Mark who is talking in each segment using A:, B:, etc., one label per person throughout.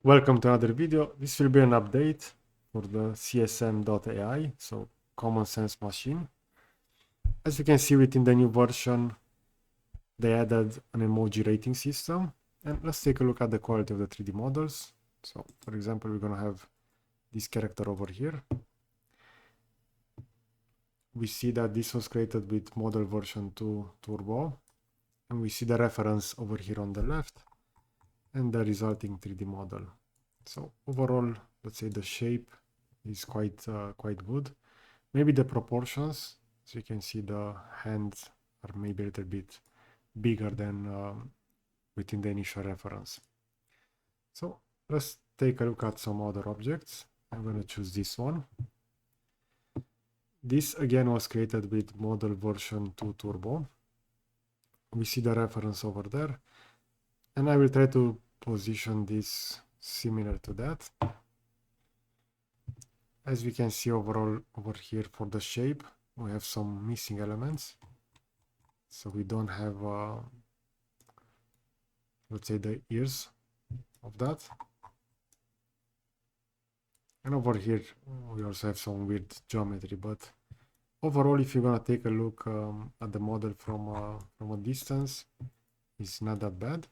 A: Welcome to another video. This will be an update for the CSM.ai, so Common Sense Machine. As you can see within the new version, they added an emoji rating system. And let's take a look at the quality of the 3D models. So for example, we're gonna have this character over here. We see that this was created with model version 2 Turbo. And we see the reference over here on the left and the resulting 3D model. So overall, let's say the shape is quite good. Maybe the proportions, so you can see the hands are maybe a little bit bigger than within the initial reference. So let's take a look at some other objects. I'm going to choose this one. This again was created with model version 2 Turbo. We see the reference over there, and I will try to position this similar to that. As we can see overall over here for the shape, we have some missing elements. So we don't have, let's say, the ears of that. And over here, we also have some weird geometry, but overall, if you're gonna take a look at the model from a distance, it's not that bad.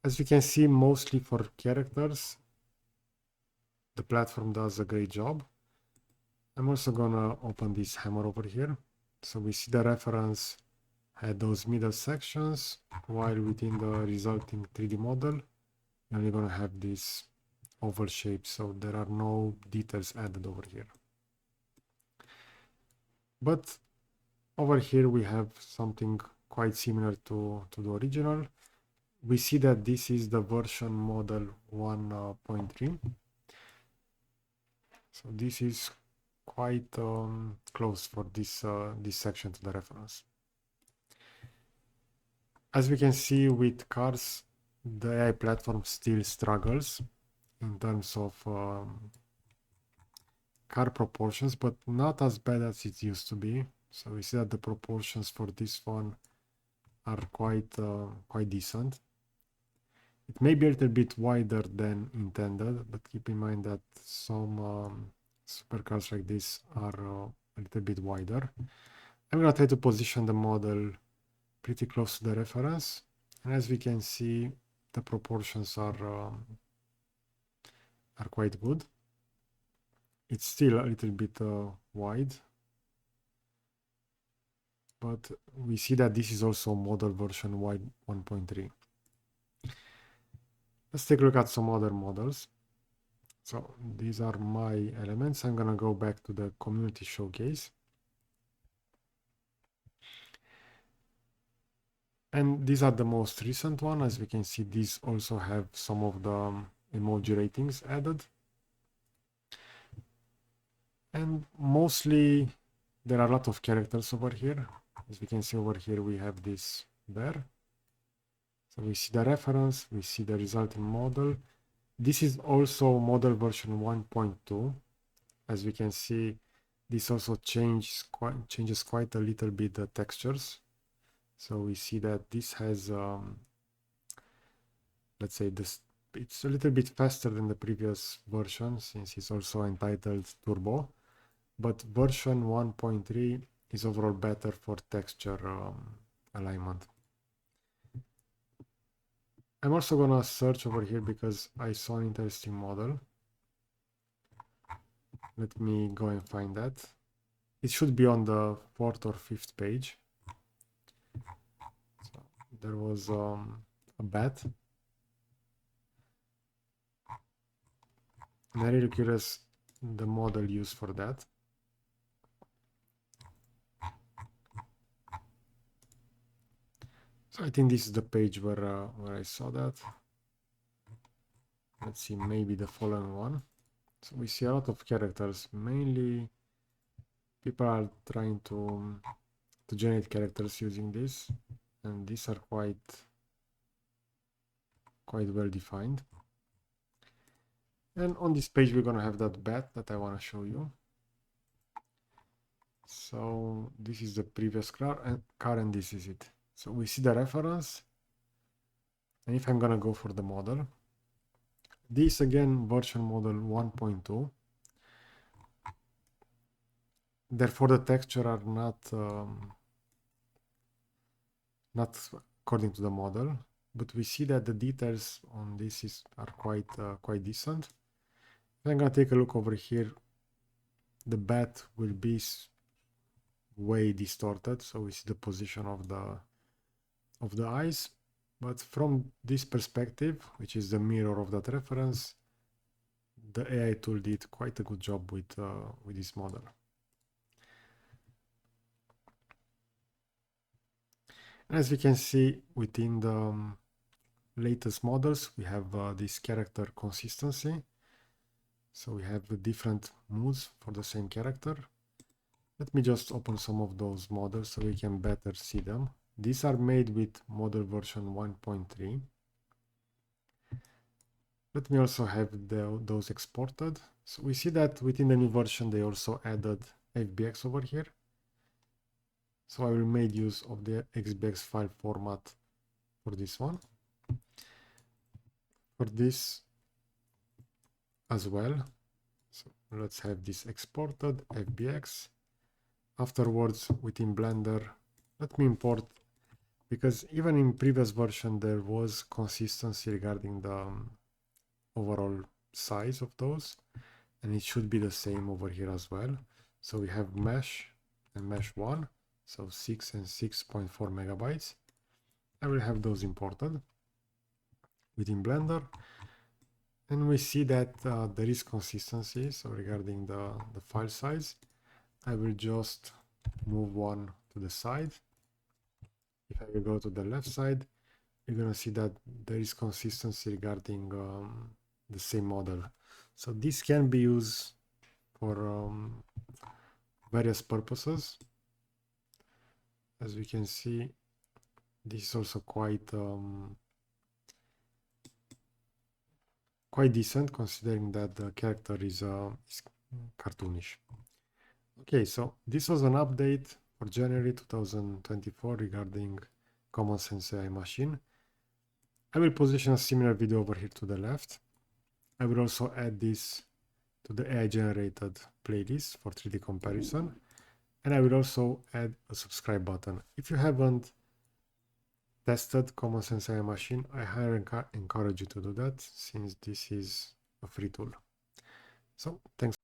A: As you can see, mostly for characters, the platform does a great job. I'm also gonna open this hammer over here. So we see the reference had those middle sections, while within the resulting 3D model, you're only gonna have this oval shape, so there are no details added over here. But over here we have something quite similar to the original. We see that this is the version model 1.3. So this is quite close for this section to the reference. As we can see with cars, the AI platform still struggles in terms of car proportions, but not as bad as it used to be. So we see that the proportions for this one are quite decent. It may be a little bit wider than intended, but keep in mind that some supercars like this are a little bit wider. I'm gonna try to position the model pretty close to the reference, and as we can see, the proportions are quite good. It's still a little bit wide, but we see that this is also model version 1.3. Let's take a look at some other models. So these are my elements. I'm gonna go back to the community showcase. And these are the most recent one. As we can see, these also have some of the emoji ratings added. And mostly there are a lot of characters over here. As we can see over here, we have this bear. So we see the reference, we see the resulting model. This is also model version 1.2. As we can see, this also changes quite a little bit the textures. So we see that this has, let's say it's a little bit faster than the previous version, since it's also entitled Turbo. But version 1.3 is overall better for texture alignment. I'm also gonna search over here because I saw an interesting model. Let me go and find that. It should be on the 4th or 5th page. So there was a bat. And I'm really curious the model used for that. So I think this is the page where I saw that. Let's see, maybe the following one. So we see a lot of characters. Mainly people are trying to generate characters using this, and these are quite well defined. And on this page we're gonna have that bat that I want to show you. So this is the previous car and this is it. So we see the reference, and if I'm gonna go for the model, This again version model 1.2. Therefore the texture are not according to the model, but we see that the details on this are quite decent. If I'm gonna take a look over here, the bat will be way distorted, so we see the position of the eyes. But from this perspective, which is the mirror of that reference, the AI tool did quite a good job with this model. And as we can see within the latest models, we have this character consistency. So we have the different moods for the same character. Let me just open some of those models so we can better see them. These are made with model version 1.3. Let me also have those exported. So we see that within the new version, they also added FBX over here. So I will make use of the XBX file format for this one. For this as well. So let's have this exported, FBX. Afterwards, within Blender, let me import, because even in previous version, there was consistency regarding the overall size of those, and it should be the same over here as well. So we have mesh and mesh 1, so 6 and 6.4 megabytes. I will have those imported within Blender, and we see that there is consistency. So regarding the file size, I will just move one to the side. If I will go to the left side, you're gonna see that there is consistency regarding the same model. So this can be used for various purposes. As we can see, this is also quite decent, considering that the character is cartoonish. Okay, so this was an update for January 2024 regarding Common Sense AI machine. I will position a similar video over here to the left. I will also add this to the AI generated playlist for 3D comparison. And I will also add a subscribe button. If you haven't tested Common Sense AI machine, I highly encourage you to do that, since this is a free tool. So thanks.